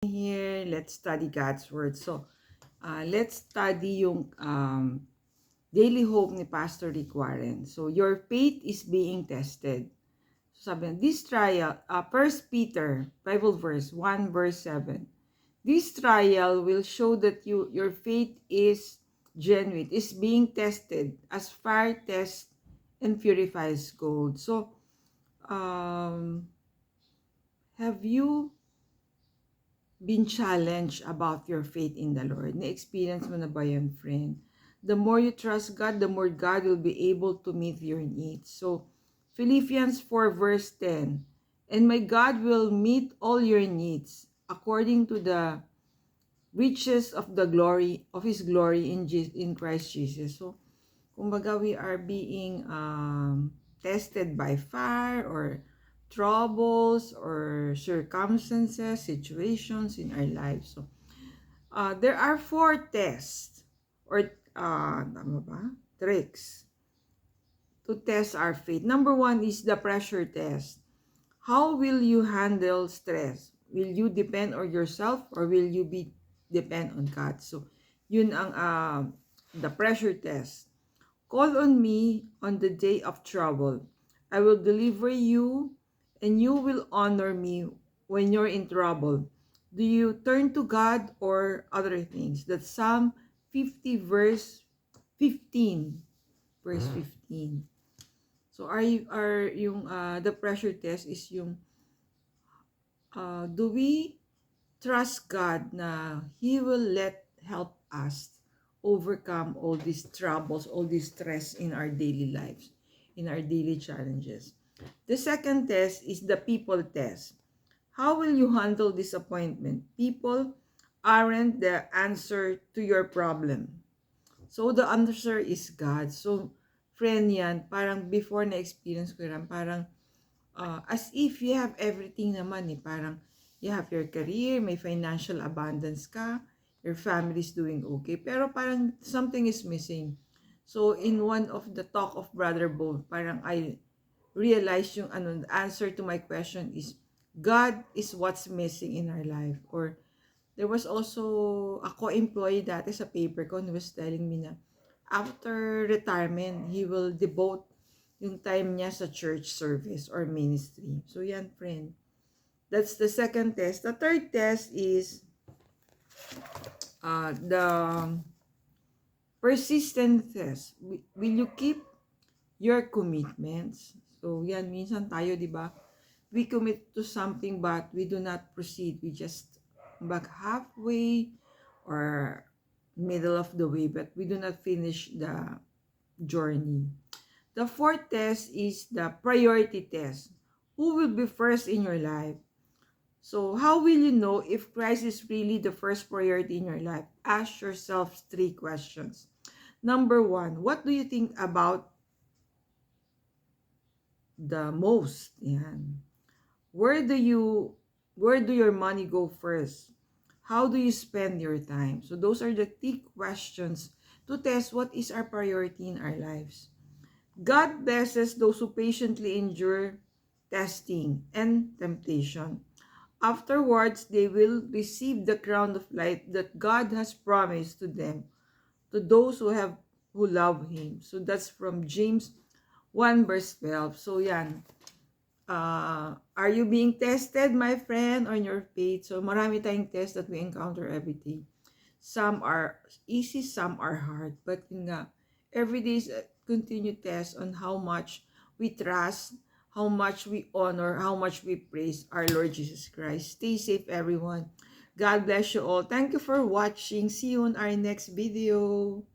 Here, let's study God's Word. So, let's study yung Daily Hope ni Pastor Rick Warren. So, your faith is being tested. So, sabi niya, this trial, 1 Peter, Bible verse, 1 verse 7. This trial will show that your faith is genuine, is being tested as fire tests and purifies gold. So, um, have you been challenged about your faith in the Lord? Na-experience mo na ba yan, friend? The more you trust God, the more God will be able to meet your needs. So, Philippians 4 verse 10, and my God will meet all your needs according to the riches of the glory of His glory in Christ Jesus. So, kumbaga we are being tested by fire or troubles or circumstances, situations in our lives. So, there are 4 tests or tama ba? Tricks to test our faith. Number 1 is the pressure test. How will you handle stress? Will you depend on yourself or will you be depend on God? So, yun ang the pressure test. Call on me on the day of trouble. I will deliver you and you will honor me when you're in trouble. Do you turn to God or other things? That's Psalm 50 verse 15. Verse 15. So are yung the pressure test is yung do we trust God na He will help us overcome all these troubles, all this stress in our daily lives, in our daily challenges. The second test is the people test. How will you handle disappointment? People aren't the answer to your problem. So the answer is God. So friend yan, parang before na experience ko yan, parang as if you have everything naman eh. Parang you have your career, may financial abundance ka, your family is doing okay. Pero parang something is missing. So in one of the talk of Brother Bo, parang I realized yung the answer to my question is God is what's missing in our life. Or there was also a co-employee dati sa paper ko who was telling me na after retirement, he will devote yung time niya sa church service or ministry. So yan, friend. That's the second test. The third test is the persistent test. Will you keep your commitments? So yan, minsan tayo, di ba? We commit to something but we do not proceed. We just back halfway or middle of the way, but we do not finish the journey. The fourth test is the priority test. Who will be first in your life? So how will you know if Christ is really the first priority in your life? Ask yourself 3 questions. Number 1, what do you think about the most? Yan. Where do your money go first? How do you spend your time? So those are the 3 questions to test what is our priority in our lives. God blesses those who patiently endure testing and temptation. Afterwards, they will receive the crown of life that God has promised to them, to those who love Him. So that's from James 1 verse 12. So yan, are you being tested, my friend, on your faith? So marami tayong tests that we encounter every day. Some are easy, some are hard. But yun nga, every day is a continued test on how much we trust, how much we honor, how much we praise our Lord Jesus Christ. Stay safe, everyone. God bless you all. Thank you for watching. See you on our next video.